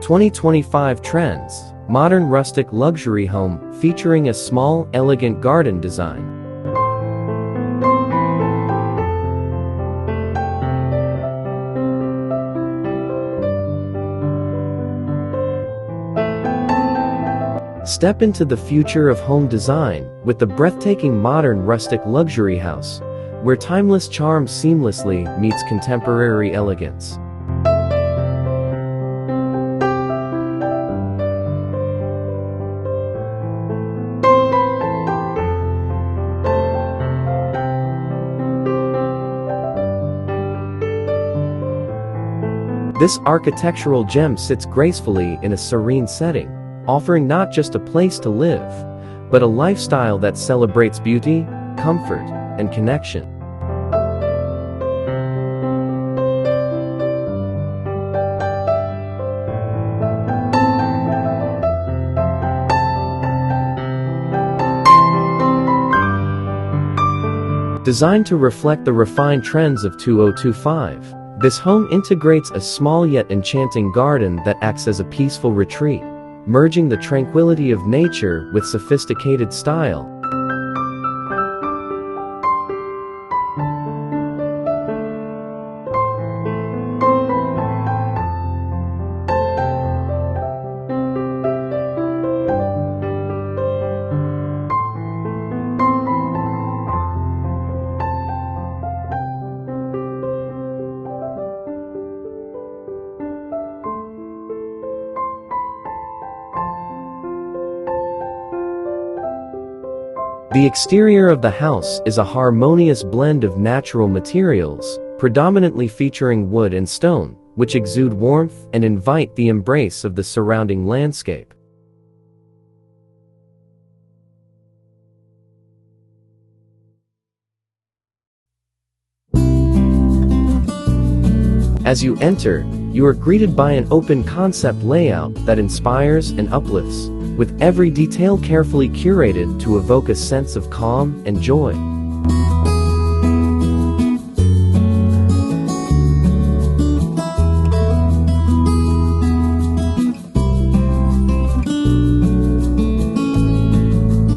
2025 Trends: Modern Rustic Luxury Home featuring a small, elegant garden design. Step into the future of home design with the breathtaking Modern Rustic Luxury House, where timeless charm seamlessly meets contemporary elegance. This architectural gem sits gracefully in a serene setting, offering not just a place to live, but a lifestyle that celebrates beauty, comfort, and connection. Designed to reflect the refined trends of 2025, this home integrates a small yet enchanting garden that acts as a peaceful retreat, merging the tranquility of nature with sophisticated style. The exterior of the house is a harmonious blend of natural materials, predominantly featuring wood and stone, which exude warmth and invite the embrace of the surrounding landscape. As you enter, you are greeted by an open concept layout that inspires and uplifts, with every detail carefully curated to evoke a sense of calm and joy.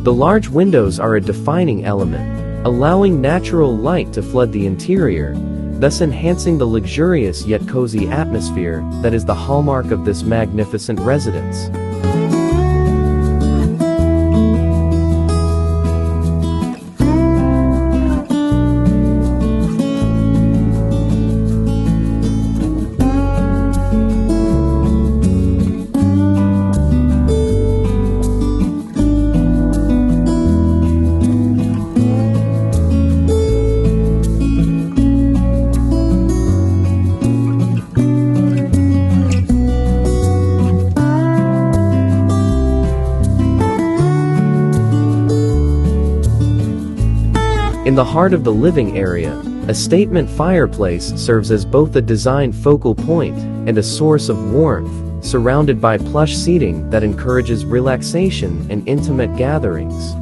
The large windows are a defining element, allowing natural light to flood the interior, thus enhancing the luxurious yet cozy atmosphere that is the hallmark of this magnificent residence. In the heart of the living area, a statement fireplace serves as both a design focal point and a source of warmth, surrounded by plush seating that encourages relaxation and intimate gatherings.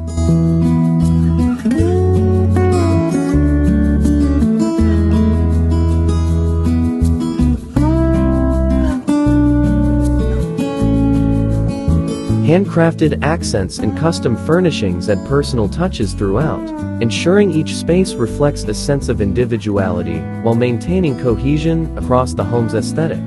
Handcrafted accents and custom furnishings add personal touches throughout, ensuring each space reflects a sense of individuality while maintaining cohesion across the home's aesthetic.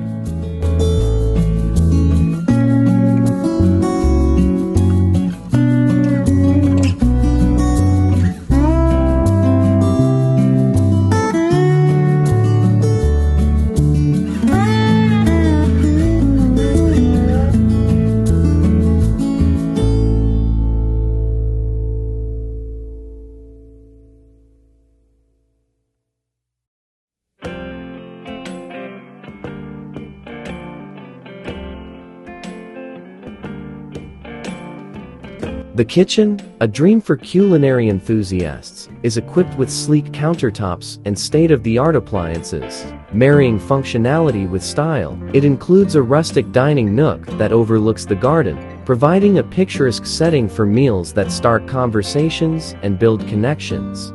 The kitchen, a dream for culinary enthusiasts, is equipped with sleek countertops and state-of-the-art appliances, marrying functionality with style. It includes a rustic dining nook that overlooks the garden, providing a picturesque setting for meals that start conversations and build connections.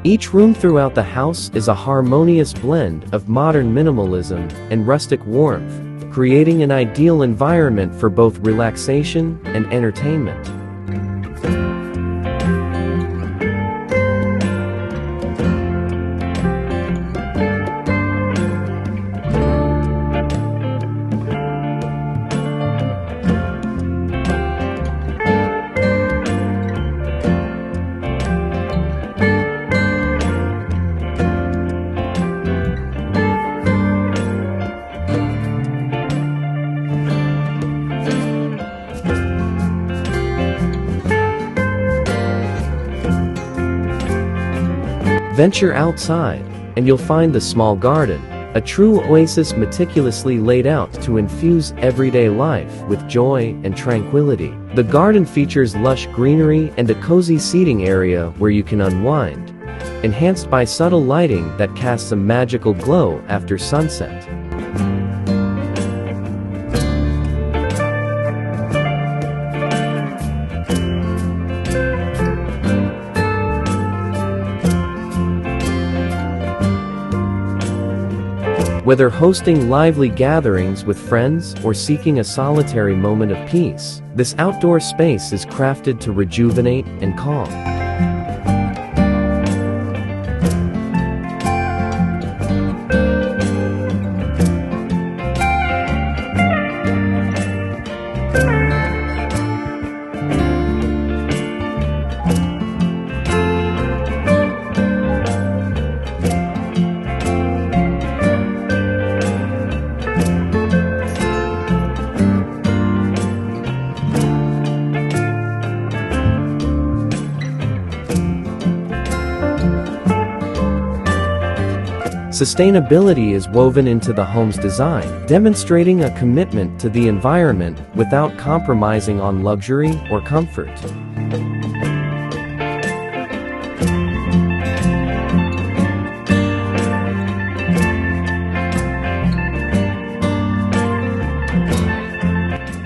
Each room throughout the house is a harmonious blend of modern minimalism and rustic warmth, creating an ideal environment for both relaxation and entertainment. Venture outside, and you'll find the small garden, a true oasis meticulously laid out to infuse everyday life with joy and tranquility. The garden features lush greenery and a cozy seating area where you can unwind, enhanced by subtle lighting that casts a magical glow after sunset. Whether hosting lively gatherings with friends or seeking a solitary moment of peace, this outdoor space is crafted to rejuvenate and calm. Sustainability is woven into the home's design, demonstrating a commitment to the environment without compromising on luxury or comfort.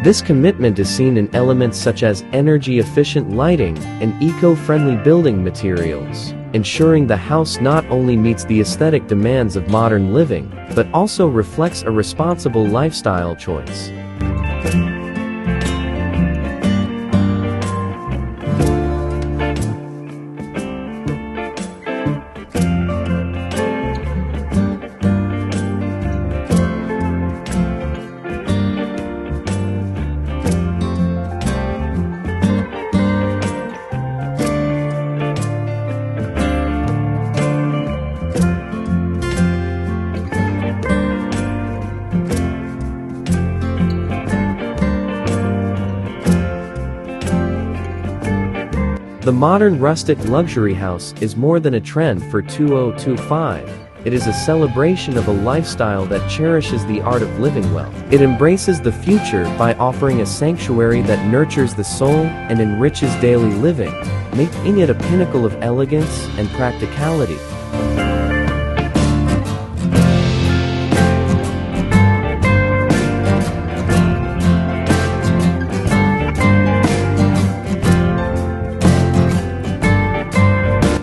This commitment is seen in elements such as energy-efficient lighting and eco-friendly building materials, ensuring the house not only meets the aesthetic demands of modern living, but also reflects a responsible lifestyle choice. The Modern Rustic Luxury House is more than a trend for 2025. It is a celebration of a lifestyle that cherishes the art of living well. It embraces the future by offering a sanctuary that nurtures the soul and enriches daily living, making it a pinnacle of elegance and practicality.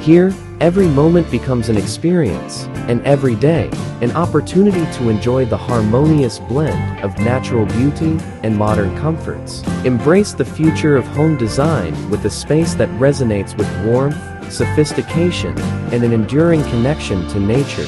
Here, every moment becomes an experience, and every day, an opportunity to enjoy the harmonious blend of natural beauty and modern comforts. Embrace the future of home design with a space that resonates with warmth, sophistication, and an enduring connection to nature.